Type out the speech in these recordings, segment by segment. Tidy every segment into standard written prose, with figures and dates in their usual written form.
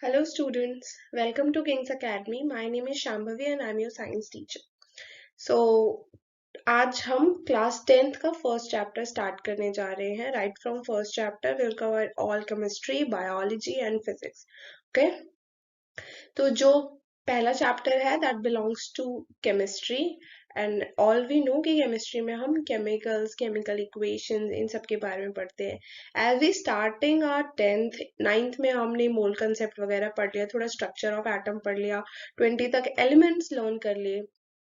Hello students, welcome to King's Academy. My name is Shambhavi and I'm your science teacher. So आज हम class 10th का first chapter start करने जा रहे हैं. Right from first chapter will cover all chemistry, biology and physics. Okay, तो जो पहला चैप्टर है that belongs to chemistry and all we know कि केमिस्ट्री में हम केमिकल्स, केमिकल इक्वेशंस, इन सब के बारे में पढ़ते हैं. As we starting our 10th 9th में हमने मोल कंसेप्ट वगैरह पढ़ लिया, थोड़ा स्ट्रक्चर ऑफ एटम पढ़ लिया, 20 तक एलिमेंट्स लर्न कर लिए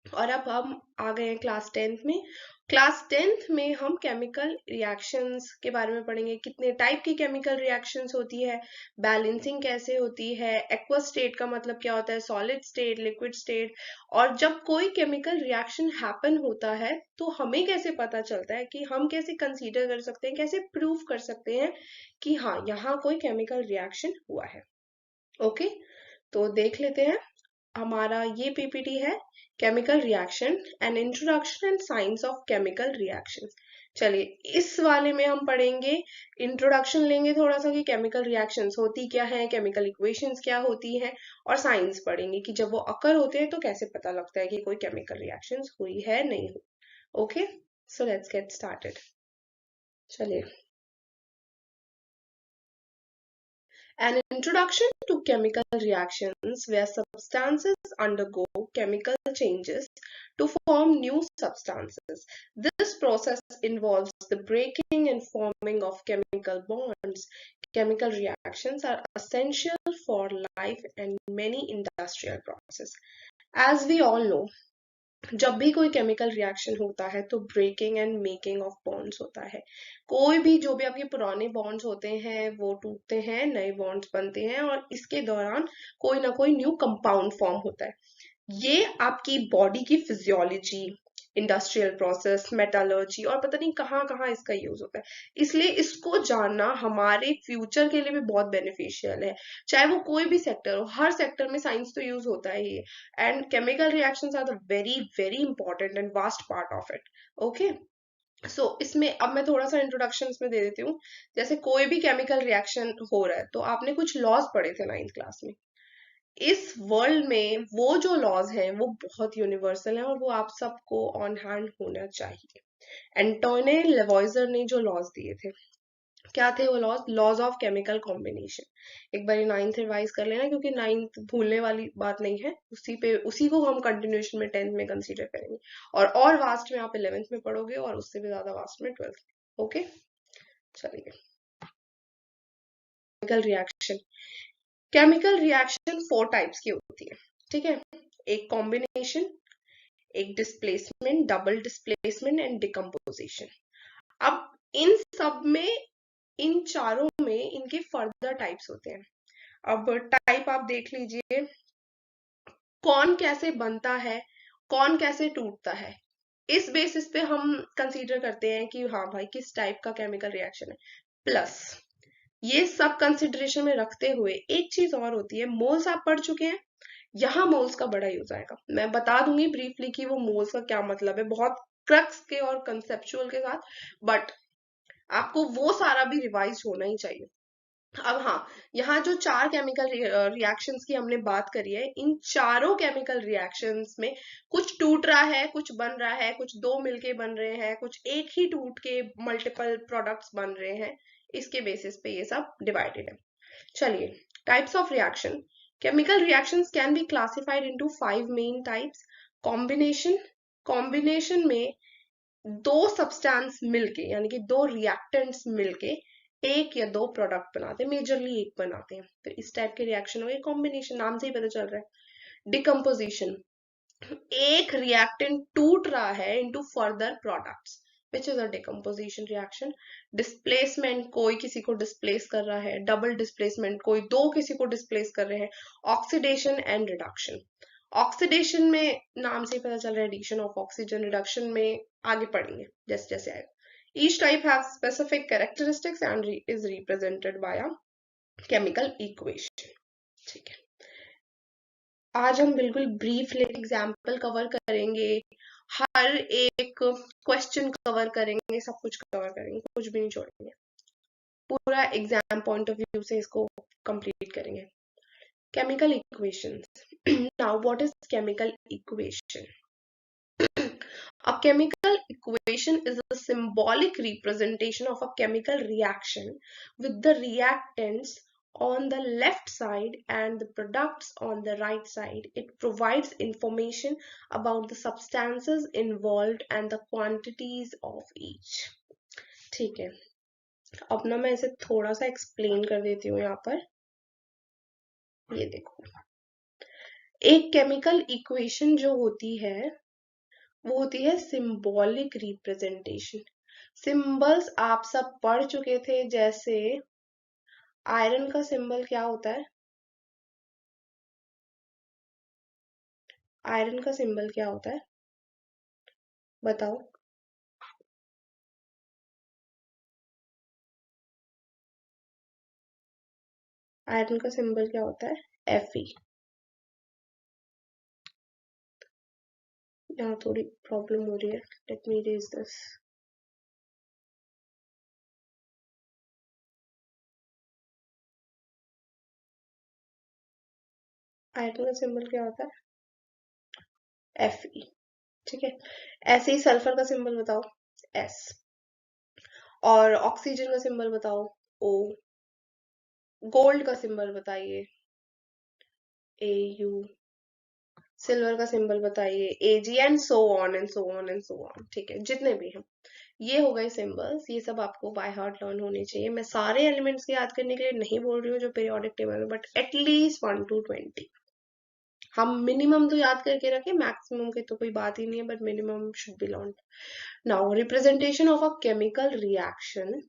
और अब हम आ गए हैं क्लास 10th में. क्लास 10th में हम केमिकल रिएक्शंस के बारे में पढ़ेंगे. कितने टाइप की केमिकल रिएक्शंस होती है, बैलेंसिंग कैसे होती है, एक्वस स्टेट का मतलब क्या होता है, सॉलिड स्टेट, लिक्विड स्टेट, और जब कोई केमिकल रिएक्शन हैपन होता है तो हमें कैसे पता चलता है, कि हम कैसे कंसीडर कर सकते हैं, कैसे प्रूव कर सकते हैं कि हाँ यहाँ कोई केमिकल रिएक्शन हुआ है. ओके, तो देख लेते हैं. हमारा ये पीपीटी है chemical reaction and introduction and science of chemical reaction. चलिए इस वाले में हम पढ़ेंगे, इंट्रोडक्शन लेंगे थोड़ा सा कि केमिकल रिएक्शंस होती क्या है, केमिकल इक्वेशंस क्या होती हैं, और साइंस पढ़ेंगे कि जब वो अकर होते हैं तो कैसे पता लगता है कि कोई केमिकल रिएक्शंस हुई है नहीं हुई. Okay, so let's get started. चलिए, an introduction to chemical reactions where substances undergo chemical changes to form new substances. This process involves the breaking and forming of chemical bonds. Chemical reactions are essential for life and many industrial processes. As we all know, जब भी कोई chemical reaction होता है तो breaking and making of bonds होता है. कोई भी जो भी आपके पुराने बॉन्ड्स होते हैं वो टूटते हैं, नए बॉन्ड्स बनते हैं और इसके दौरान कोई ना कोई न्यू कंपाउंड फॉर्म होता है. ये आपकी बॉडी की फिजियोलॉजी, इंडस्ट्रियल प्रोसेस, मेटालर्जी और पता नहीं कहाँ कहाँ इसका यूज होता है. इसलिए इसको जानना हमारे फ्यूचर के लिए भी बहुत बेनिफिशियल है. चाहे वो कोई भी सेक्टर हो, हर सेक्टर में साइंस तो यूज होता है ये. And chemical reactions are the very very important and vast part of it. Okay, so इसमें अब मैं थोड़ा सा इंट्रोडक्शन इसमें दे देती हूँ. जैसे कोई भी केमिकल रिएक्शन हो रहा है तो आपने कुछ लॉज पढ़े थे 9th क्लास में. इस वर्ल्ड में वो जो लॉज हैं वो बहुत यूनिवर्सल हैं और वो आप सबको ऑन हैंड होना चाहिए. एंटोने लेवॉइजर ने जो लॉज दिए थे, क्या थे वो laws? Laws of chemical combination. एक बार 9th रिवाइज कर लेना क्योंकि 9th भूलने वाली बात नहीं है. उसी को हम कंटिन्यूएशन में 10th में कंसीडर करेंगे और वास्ट में आप 11th में पढ़ोगे और उससे भी ज्यादा वास्ट में 12th में. ओके, चलिए. Chemical reaction. Chemical reaction 4 types की होती है, ठीक है. एक कॉम्बिनेशन, एक displacement, double displacement and decomposition. अब इन सब में, इन चारों में इनके फर्दर टाइप्स होते हैं. अब टाइप आप देख लीजिए, कौन कैसे बनता है, कौन कैसे टूटता है, इस बेसिस पे हम कंसीडर करते हैं कि हाँ भाई किस टाइप का केमिकल रिएक्शन है. प्लस ये सब कंसिडरेशन में रखते हुए एक चीज और होती है, मोल्स आप पढ़ चुके हैं. यहाँ मोल्स का बड़ा यूज आएगा. मैं बता दूंगी ब्रीफली कि वो मोल्स का क्या मतलब है, बहुत क्रक्स के और कंसेप्चुअल के साथ, बट आपको वो सारा भी रिवाइज होना ही चाहिए. अब हाँ, यहाँ जो 4 केमिकल रिएक्शंस की हमने बात करी है, इन चारों केमिकल रिएक्शंस में कुछ टूट रहा है, कुछ बन रहा है, कुछ दो मिलके बन रहे हैं, कुछ एक ही टूट के मल्टीपल प्रोडक्ट्स बन रहे हैं. इसके बेसिस पे ये सब डिवाइडेड है. चलिए, types of reaction. Chemical reactions can be classified into 5 main types. Combination. Combination में दो सब्सटेंस मिलके यानी कि दो रिएक्टेंट्स मिलके एक या दो प्रोडक्ट बनाते हैं, मेजरली एक बनाते हैं, तो इस टाइप के रिएक्शन हो गए कॉम्बिनेशन. नाम से ही पता चल रहा है. डिकम्पोजिशन, एक रिएक्टेंट टूट रहा है into further products, which is a decomposition reaction. Displacement, कोई किसी को डिस्प्लेस कर रहा है. डबल डिस्प्लेसमेंट, कोई दो किसी को डिस्प्लेस कर रहे हैं. Oxidation and reduction. ऑक्सीडेशन में नाम से ही पता चल रहा है एडिशन ऑफ ऑक्सीजन. रिडक्शन में आगे पढ़ेंगे जैसे जैसे आएगा. Each type has specific characteristics and is represented by a chemical equation. ठीक है, आज हम बिल्कुल ब्रीफली एग्जाम्पल कवर करेंगे, हर एक क्वेश्चन कवर करेंगे, सब कुछ कवर करेंगे, कुछ भी नहीं छोड़ेंगे. पूरा एग्जाम पॉइंट ऑफ व्यू से इसको कंप्लीट करेंगे. Chemical equations. Now, what is chemical equation? A chemical equation is a symbolic representation of a chemical reaction with the reactants on the left side and the products on the right side. It provides information about the substances involved and the quantities of each. ठीक है, अब ना मैं इसे थोड़ा सा explain कर देती हूँ यहाँ पर. ये देखो, एक केमिकल इक्वेशन जो होती है वो होती है सिंबॉलिक रिप्रेजेंटेशन. सिंबल्स आप सब पढ़ चुके थे, जैसे आयरन का सिंबल क्या होता है? आयरन का सिंबल क्या होता है बताओ? आयरन का सिंबल क्या होता है? Fe. यहाँ थोड़ी प्रॉब्लम हो रही है, let me raise this. Iron का सिंबल क्या होता है? Fe. ठीक है, ऐसे ही सल्फर का सिंबल बताओ. S. और ऑक्सीजन का सिंबल बताओ. O. गोल्ड का सिंबल बताइए. AU. सिल्वर का सिंबल बताइए. AG. And so on and so on and so on. ठीक है, जितने भी हैं ये हो गए सिंबल्स. ये सब आपको बाय हार्ट लर्न होने चाहिए. मैं सारे एलिमेंट्स याद करने के लिए नहीं बोल रही हूँ जो पीरियोडिक टेबल में, बट एटलीस्ट 1 to 20 हम मिनिमम तो याद करके रखें. मैक्सिमम की तो कोई बात ही नहीं है, but minimum should be learn. Now, representation of a chemical reaction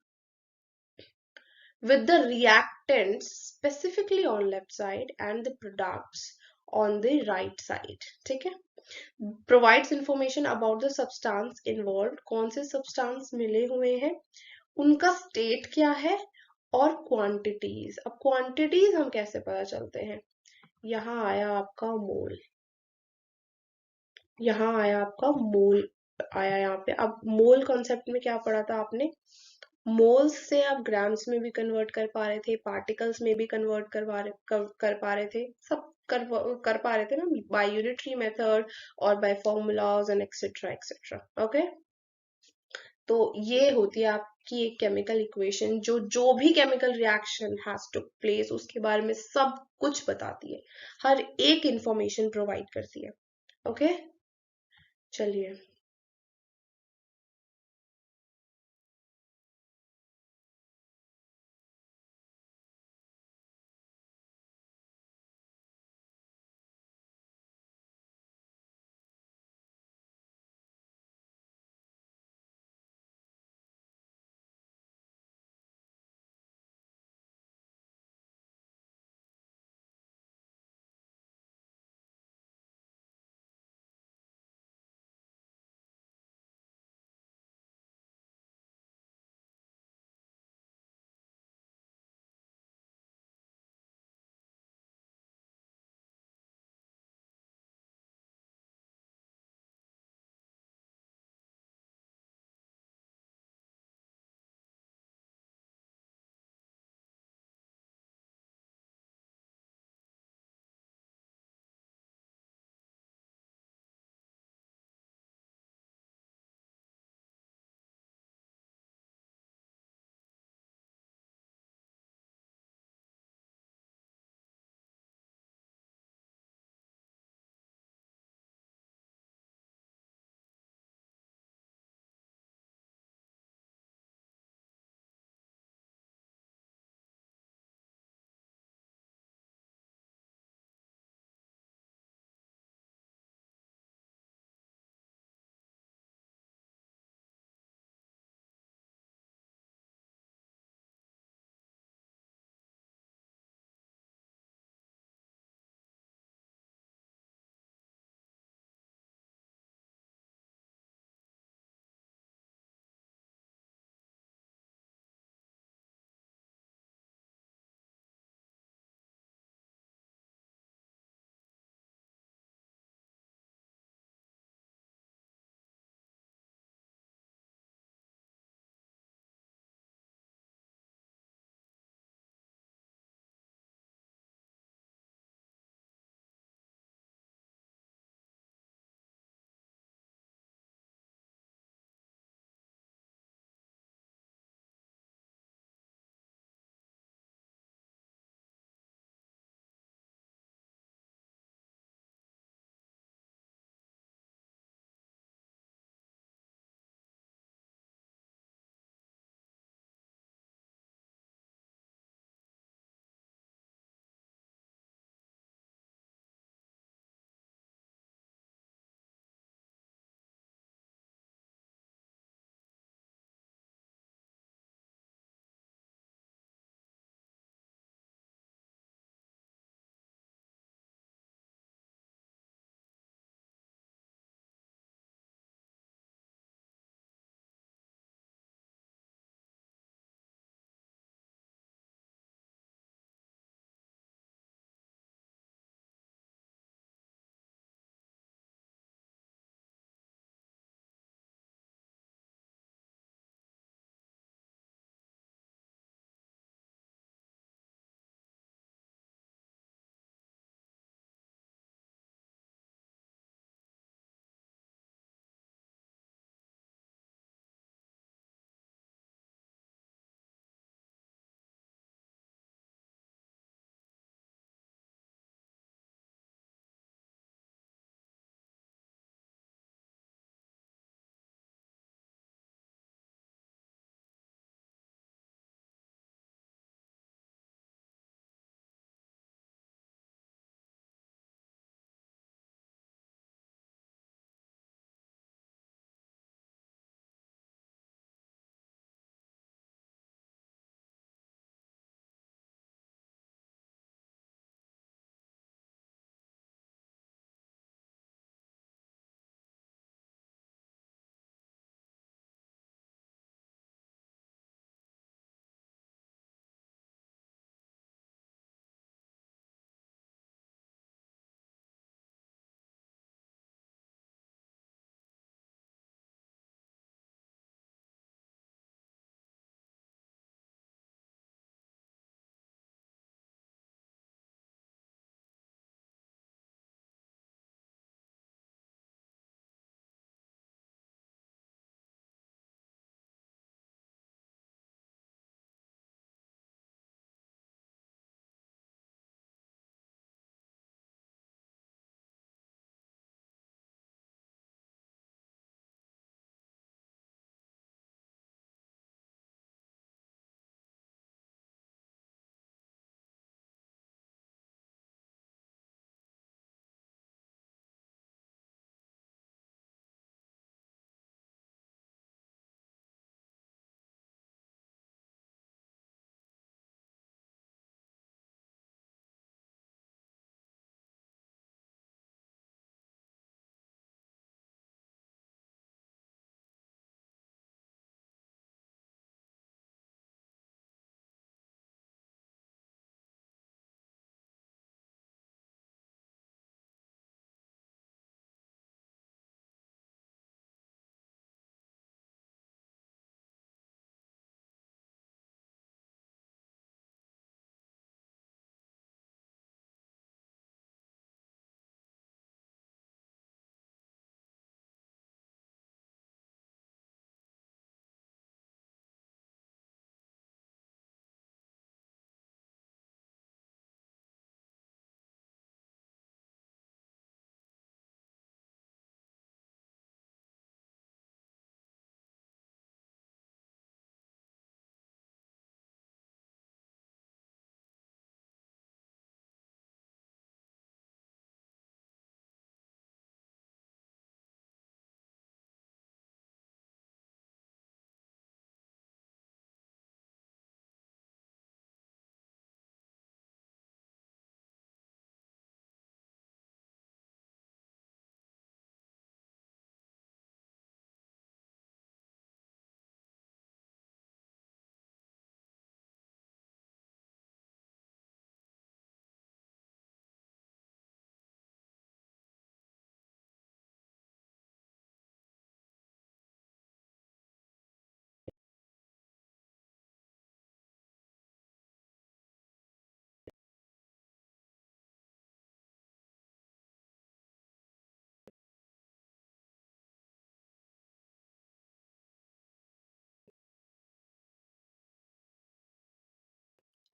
with the reactants specifically on left side and the products on the right side. ठीक है, provides information about the substance involved. कौन से substance मिले हुए हैं, उनका state क्या है, और quantities. अब quantities हम कैसे पता चलते हैं? यहाँ आया आपका मोल, यहाँ आया आपका मोल, आया यहाँ पे. अब मोल कॉन्सेप्ट में क्या पढ़ा था आपने? मोल्स से आप ग्राम्स में भी कन्वर्ट कर पा रहे थे, पार्टिकल्स में भी कन्वर्ट कर पा रहे थे, सब कर पा रहे थे ना, बाय यूनिटरी मेथड और by formulas and etcetera etcetera. Okay, तो ये होती है आपकी एक केमिकल इक्वेशन जो जो भी chemical reaction has to place उसके बारे में सब कुछ बताती है, हर एक इंफॉर्मेशन प्रोवाइड करती है. ओके, चलिए.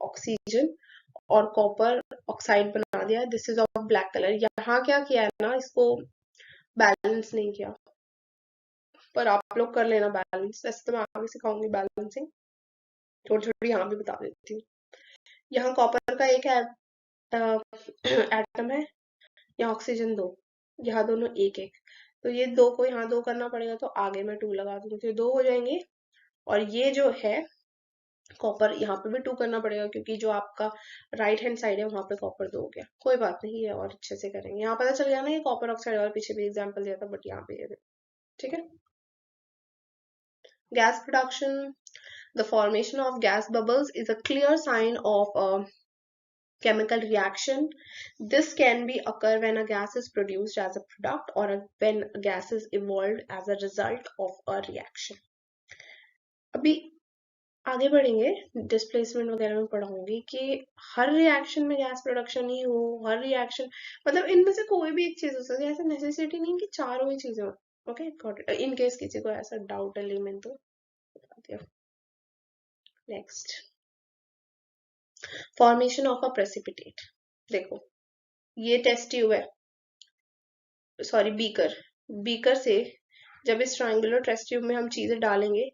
ऑक्सीजन और कॉपर ऑक्साइड बना दिया, this is of black colour. यहाँ क्या किया है ना, इसको बैलेंस नहीं किया, पर आप लोग कर लेना बैलेंस, वैसे तो मैं आगे सिखाऊंगी बैलेंसिंग, थोड़ी थोड़ी यहाँ भी बता देती हूँ। यहाँ कॉपर का एक एटम है, यहाँ ऑक्सीजन 2, यहाँ दोनों एक एक, तो ये 2 को यहाँ 2 करना पड़ेगा, तो आगे मैं 2 लगा दूंगी, तो 2 हो जाएंगे। और ये जो है कॉपर, यहाँ पे भी 2 करना पड़ेगा, क्योंकि जो आपका राइट हैंड साइड है वहां पे कॉपर 2 हो गया। कोई बात नहीं, ये और अच्छे से करेंगे, यहाँ पता चल गया ना ये कॉपर ऑक्साइड, और पीछे भी एग्जाम्पल दिया था, बट यहाँ पे ये ठीक है। Gas production. The formation of gas bubbles is a clear sign of a chemical reaction. This can be occur when a gas is produced as a product or when a gas is evolved as a result of a reaction. अभी आगे बढ़ेंगे, displacement वगैरह में पढ़ाऊंगी कि हर reaction में gas production ही हो, हर reaction मतलब इनमें से कोई भी एक चीज हो सकती है, ऐसा नेसेसिटी नहीं कि चारों ही चीजें हो। ओके, इन केस किसी को ऐसा डाउट है लेमन तो बता दिया। Next, formation of a precipitate. देखो ये टेस्ट ट्यूब है, सॉरी बीकर, बीकर से जब इस ट्रायंगुलर टेस्ट ट्यूब में हम चीजें डालेंगे,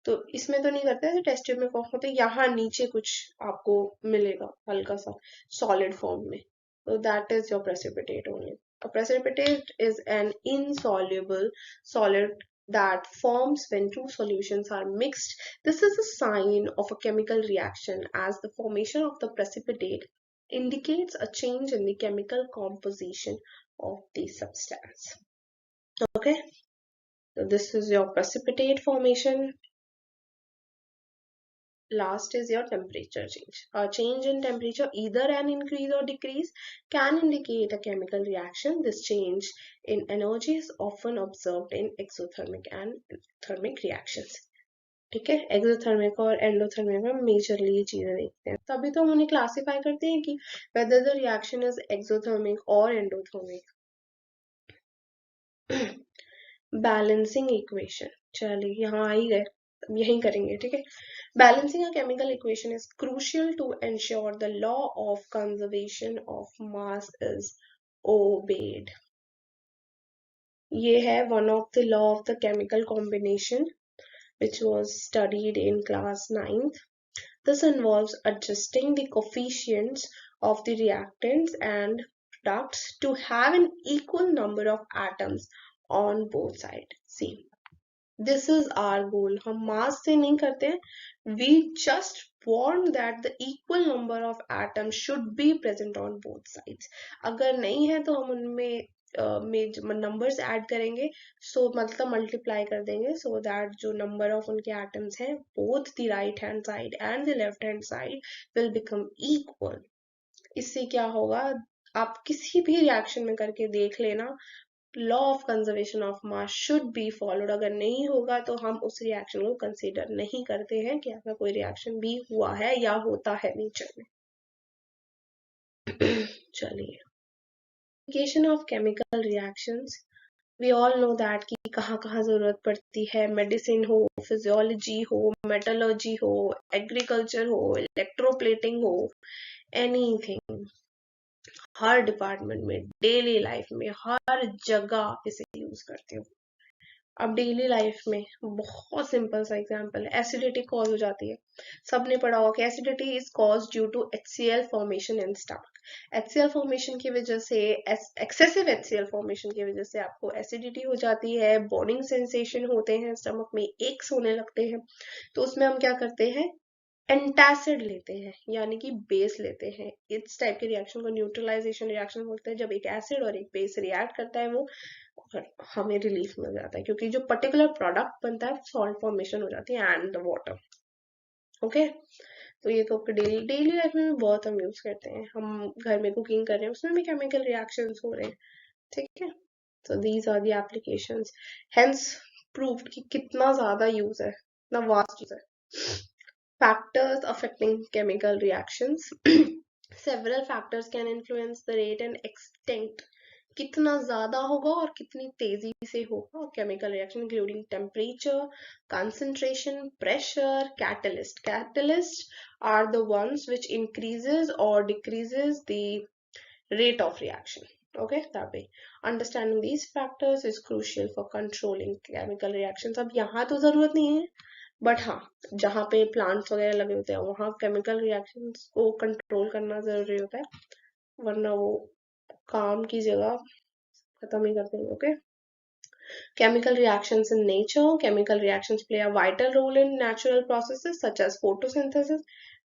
तो इसमें तो नहीं करते ऐसे, टेस्ट ट्यूब में कौन होते, यहाँ नीचे कुछ आपको मिलेगा हल्का सा सॉलिड फॉर्म में, तो that is your precipitate only. A precipitate is an insoluble solid that forms when two solutions are mixed. This is a sign of a chemical reaction, as the formation of the precipitate indicates a change in the chemical composition of the substance. Okay, so this is your precipitate formation. Last is your temperature change. A change in temperature, either an increase or decrease, can indicate a chemical reaction. This change in energy is often observed in exothermic and thermic reactions. ठीक है, exothermic और endothermic में majorly ये चीजें देखते हैं, तभी तो हम उन्हें क्लासिफाई करते हैं कि whether the reaction is exothermic or endothermic. Balancing equation, चलिए यहाँ आ ही गए, यही करेंगे, ठीक है। Balancing a chemical equation is crucial to ensure the law of conservation of mass is obeyed. ये है one of the law of the chemical combination which was studied in class 9th. This involves adjusting the coefficients of the reactants and products to have an equal number of atoms on both sides. See, this is our goal. हम mass से नहीं करते हैं, we just want that the equal number of atoms should be present on both sides. अगर नहीं है तो हम उनमें नंबर्स ऐड करेंगे, सो मतलब मल्टीप्लाई कर देंगे, सो दैट जो नंबर ऑफ उनके एटम्स हैं both the right hand side and the left hand side will become equal. इससे क्या होगा, आप किसी भी रिएक्शन में करके देख लेना, law of conservation of mass should be followed. अगर नहीं होगा तो हम उस रिएक्शन को कंसीडर नहीं करते हैं कि ऐसा कोई रिएक्शन भी हुआ है या होता है नेचर में। चलिए, application of chemical reactions, we all know that कि कहाँ कहाँ जरूरत पड़ती है, मेडिसिन हो, फिजियोलॉजी हो, मेटलर्जी हो, एग्रीकल्चर हो, इलेक्ट्रोप्लेटिंग हो, एनीथिंग, हर डिपार्टमेंट में, डेली लाइफ में, हर जगह इसे यूज करते हो। अब डेली लाइफ में बहुत सिंपल सा एग्जांपल है, एसिडिटी कॉज हो जाती है, सबने पढ़ा होगा कि acidity is cause due to HCl formation in stomach. HCl formation की वजह से, एक्सेसिव HCl फॉर्मेशन की वजह से आपको एसिडिटी हो जाती है, बर्निंग सेंसेशन होते हैं स्टमक में, एक्स होने लगते हैं, तो उसमें हम क्या करते हैं, एंटासिड लेते हैं, यानी कि बेस लेते हैं। इस टाइप के रिएक्शन को न्यूट्रलाइजेशन रिएक्शन बोलते हैं, जब एक एसिड और एक बेस रिएक्ट करता है वो हमें रिलीफ मिल जाता है, क्योंकि जो पर्टिकुलर प्रोडक्ट बनता है सॉल्ट फॉर्मेशन हो जाती है एंड द वाटर। ओके, तो ये तो डेली डेली लाइफ में भी बहुत हम यूज करते हैं, हम घर में कुकिंग कर रहे हैं उसमें भी केमिकल रिएक्शंस हो रहे हैं, ठीक है। तो these are the applications, hence proved कि कितना ज्यादा यूज है, इतना वास्ट यूज है। Factors affecting chemical reactions. Several factors can influence the rate and extent कितना ज्यादा होगा और कितनी तेजी से होगा chemical reaction, including temperature, concentration, pressure, catalyst are the ones which increases or decreases the rate of reaction. Okay, that way understanding these factors is crucial for controlling chemical reactions. अब यहाँ तो जरूरत नहीं है, बट हाँ जहाँ पे plants वगैरह लगे होते हैं वहाँ केमिकल रिएक्शंस को कंट्रोल करना जरूरी होता है, वरना वो काम की जगह खत्म ही कर देंगे. Okay, chemical reactions in nature. Chemical reactions play a vital role in natural processes such as photosynthesis.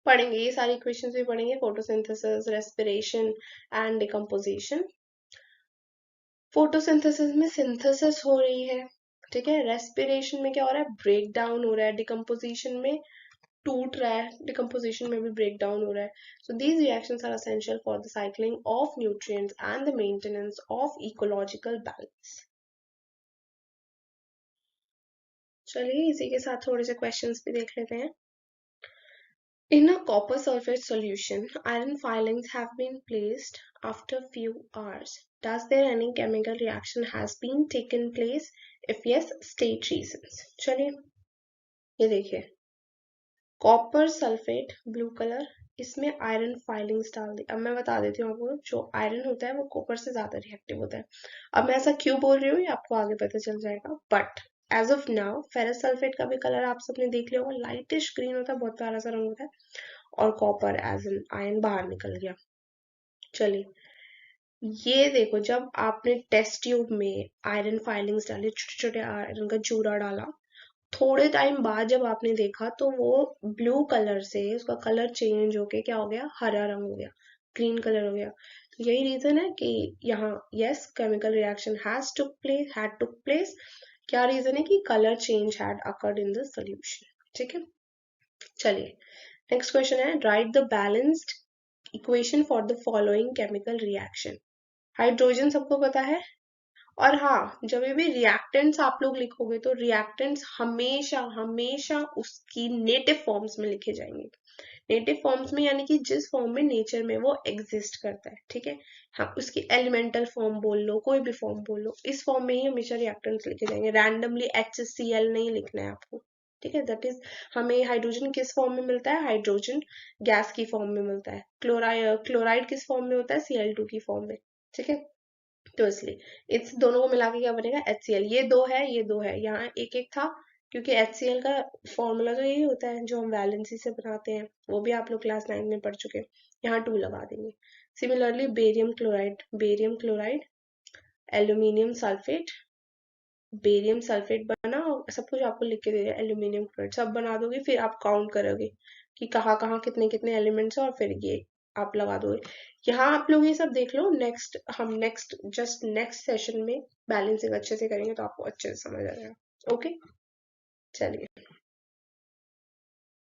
पढ़ेंगे ये सारी इक्वेशंस भी पढ़ेंगे, photosynthesis, respiration and decomposition. Photosynthesis में सिंथेसिस हो रही है, ठीक है. रेस्पिरेशन में क्या हो रहा है, ब्रेक डाउन हो रहा है. डिकम्पोजिशन में टूट रहा है, डिकम्पोजिशन में भी ब्रेक डाउन हो रहा है. So these reactions are essential for the cycling of nutrients and the maintenance of ecological balance. चलिए इसी के साथ थोड़े से क्वेश्चंस भी देख लेते हैं. In a copper sulfate solution, iron filings have been placed after few hours. Does there any chemical reaction has been taken place? If yes, state reasons. चलिए ये देखिए, कॉपर सल्फेट ब्लू कलर, इसमें iron filings डाल दी. अब मैं बता देती हूँ आपको, जो आयरन होता है वो कॉपर से ज्यादा रिएक्टिव होता है. अब मैं ऐसा क्यों बोल रही हूँ ये आपको आगे पता चल जाएगा, but as of now ferrous sulphate का भी कलर आप सबने देख लिया होगा, लाइटिश ग्रीन होता है, बहुत प्यारा सा रंग होता है, और कॉपर एज एन आयन बाहर निकल गया. चलिए ये देखो, जब आपने टेस्ट ट्यूब में आयरन फाइलिंग्स डाले, छोटे छोटे आयरन का चूरा डाला, थोड़े टाइम बाद जब आपने देखा तो वो ब्लू कलर से उसका कलर चेंज होके क्या हो गया, हरा रंग हो गया, ग्रीन कलर हो गया. तो यही रीजन है कि यहाँ yes chemical reaction had took place. क्या रीजन है कि colour change had occurred in the solution. ठीक है, चलिए नेक्स्ट क्वेश्चन है, right the balanced equation for the following chemical reaction. Hydrogen सबको पता है, और हाँ जब भी रिएक्टेंट्स आप लोग लिखोगे तो रिएक्टेंट्स हमेशा हमेशा उसकी नेटिव फॉर्म्स में लिखे जाएंगे. नेटिव फॉर्म्स में यानी कि जिस फॉर्म में नेचर में वो एग्जिस्ट करता है, ठीक है. हाँ उसकी एलिमेंटल फॉर्म बोल लो, कोई भी फॉर्म बोल लो, इस फॉर्म में ही हमेशा रिएक्टेंट्स लिखे जाएंगे. रैंडमली HCl नहीं लिखना है आपको, ठीक है. दैट इज, हमें हाइड्रोजन किस फॉर्म में मिलता है, हाइड्रोजन गैस की फॉर्म में मिलता है. क्लोराइड किस फॉर्म में होता है, Cl2 की फॉर्म में, ठीक है. तो इसलिए इस दोनों को मिला के क्या बनेगा, HCl. ये दो है, ये दो है, यहाँ एक एक था, क्योंकि HCl का फॉर्मूला तो यही होता है जो हम वैलेंसी से बनाते हैं, वो भी आप लोग क्लास 9 में पढ़ चुके हैं. यहाँ 2 लगा देंगे. Similarly barium chloride, aluminium sulphate, barium sulphate बना, सब कुछ आपको लिख के दे दिया, एल्यूमिनियम क्लोराइड सब बना दोगे, फिर आप काउंट करोगे कि कहाँ कहाँ कितने कितने एलिमेंट्स है, और फिर ये आप लगा दोगे. यहाँ आप लोग ये सब देख लो. नेक्स्ट सेशन में बैलेंसिंग अच्छे से करेंगे तो आपको अच्छे से समझ आ जाएगा. ओके, चलिए.